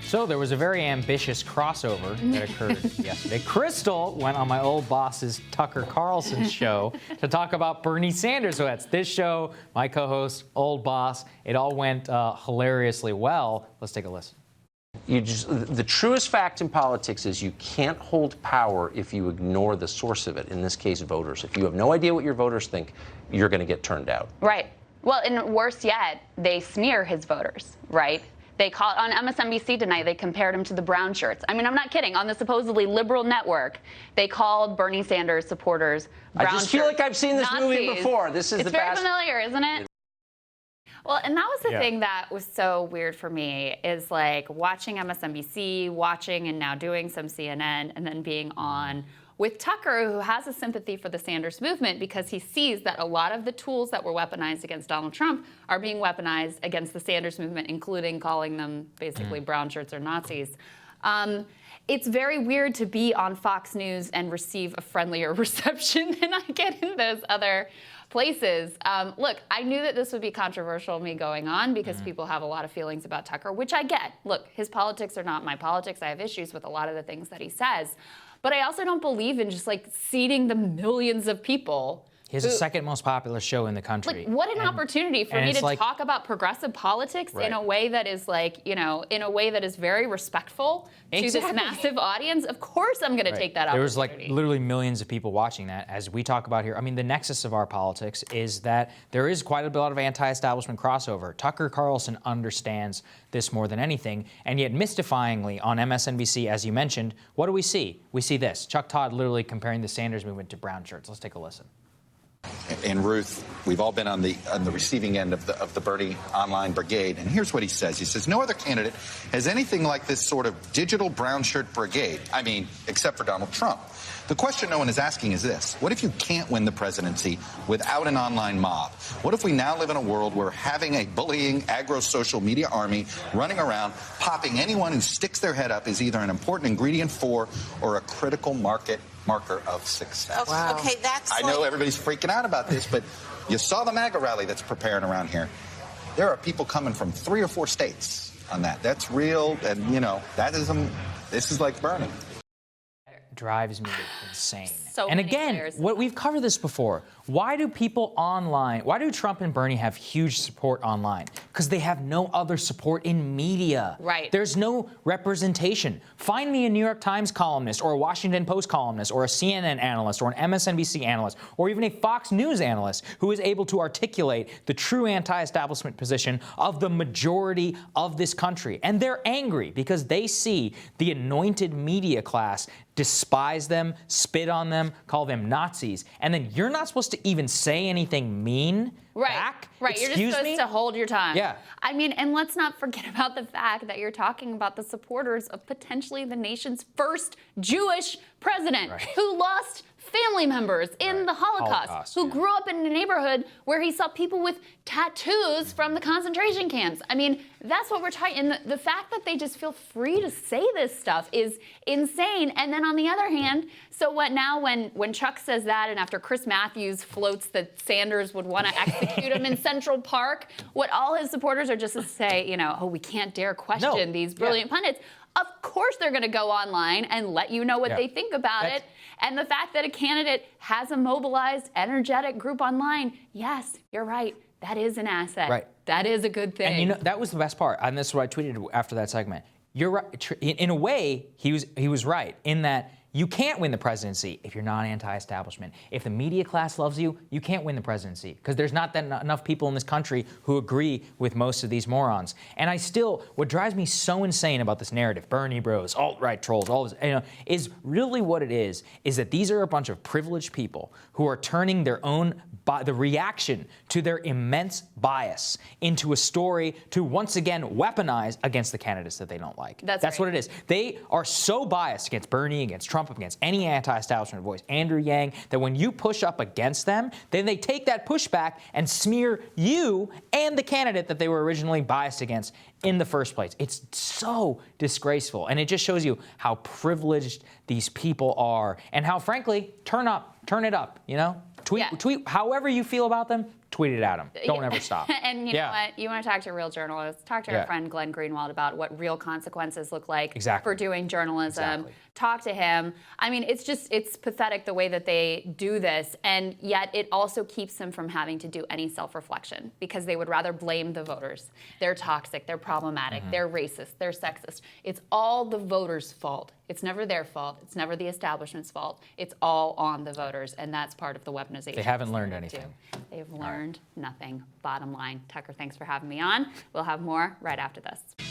So there was a very ambitious crossover that occurred yesterday. Krystal went on my old boss's Tucker Carlson show to talk about Bernie Sanders. So that's this show, my co-host, old boss. It all went hilariously well. Let's take a listen. The truest fact in politics is you can't hold power if you ignore the source of it, in this case, voters. If you have no idea what your voters think, you're going to get turned out. Right. Well, and worse yet, they smear his voters, right? They call on MSNBC tonight, they compared him to the brown shirts. I mean, I'm not kidding. On the supposedly liberal network, they called Bernie Sanders supporters brown shirts. I just feel like I've seen this movie before. This is the best. It's very familiar, isn't it? Well, and that was the thing that was so weird for me, is like watching MSNBC, watching and now doing some CNN, and then being on with Tucker, who has a sympathy for the Sanders movement because he sees that a lot of the tools that were weaponized against Donald Trump are being weaponized against the Sanders movement, including calling them basically brown shirts or Nazis. It's very weird to be on Fox News and receive a friendlier reception than I get in those other places. Look, I knew that this would be controversial, me going on, because people have a lot of feelings about Tucker, which I get. Look, his politics are not my politics. I have issues with a lot of the things that he says. But I also don't believe in just like seating the millions of people. He has the second most popular show in the country. Like, what an opportunity for me to talk about progressive politics in a way that is like, you know, in a way that is very respectful to this massive audience. Of course I'm going to take that opportunity. There was like literally millions of people watching that, as we talk about here. I mean, the nexus of our politics is that there is quite a lot of anti-establishment crossover. Tucker Carlson understands this more than anything, and yet mystifyingly on MSNBC, as you mentioned, what do we see? We see this. Chuck Todd literally comparing the Sanders movement to brown shirts. Let's take a listen. And Ruth, we've all been on the receiving end of the Bernie online brigade, and here's what he says. He says, no other candidate has anything like this sort of digital brown shirt brigade. I mean, except for Donald Trump. The question no one is asking is this: what if you can't win the presidency without an online mob? What if we now live in a world where having a bullying agro-social media army running around popping anyone who sticks their head up is either an important ingredient for or a critical marker of success? Wow. Okay, that's I know everybody's freaking out about this, but you saw the MAGA rally that's preparing around here. There are people coming from 3 or 4 states on that. That's real, and you know, this is like Bernie. Drives me insane. And again, we've covered this before. Why do people online, why do Trump and Bernie have huge support online? Because they have no other support in media. Right. There's no representation. Find me a New York Times columnist or a Washington Post columnist or a CNN analyst or an MSNBC analyst or even a Fox News analyst who is able to articulate the true anti-establishment position of the majority of this country. And they're angry because they see the anointed media class despise them, spit on them, call them Nazis, and then you're not supposed to even say anything mean back? Right, you're just supposed to hold your tongue. Yeah. I mean, and let's not forget about the fact that you're talking about the supporters of potentially the nation's first Jewish president who lost family members in the Holocaust, who grew up in a neighborhood where he saw people with tattoos from the concentration camps. I mean, that's what we're talking. And the fact that they just feel free to say this stuff is insane. And then on the other hand, so what now when Chuck says that, and after Chris Matthews floats that Sanders would want to execute him in Central Park, what all his supporters are just to say, you know, oh, we can't dare question these brilliant pundits. Of course they're going to go online and let you know what they think about it. And the fact that a candidate has a mobilized, energetic group online, yes, you're right. That is an asset. Right. That is a good thing. And you know, that was the best part. And this is what I tweeted after that segment. You're right. In a way, he was right in that you can't win the presidency if you're not anti-establishment. If the media class loves you, you can't win the presidency because there's not enough people in this country who agree with most of these morons. And what drives me so insane about this narrative, Bernie bros, alt-right trolls, all this, you know, is really what it is that these are a bunch of privileged people who are turning their own the reaction to their immense bias into a story to once again weaponize against the candidates that they don't like. That's what it is. They are so biased against Bernie, against Trump, against any anti-establishment voice, Andrew Yang, that when you push up against them, then they take that pushback and smear you and the candidate that they were originally biased against in the first place. It's so disgraceful, and it just shows you how privileged these people are and how, frankly, turn it up, you know? Tweet however you feel about them, tweet it at him. Don't ever stop. And you know what? You want to talk to real journalists, talk to our friend Glenn Greenwald about what real consequences look like for doing journalism. Exactly. Talk to him. I mean, it's pathetic the way that they do this, and yet it also keeps them from having to do any self-reflection because they would rather blame the voters. They're toxic, they're problematic, they're racist, they're sexist. It's all the voters' fault. It's never their fault. It's never the establishment's fault. It's all on the voters, and that's part of the weaponization. They haven't learned anything. They've learned nothing. Bottom line. Tucker, thanks for having me on. We'll have more right after this.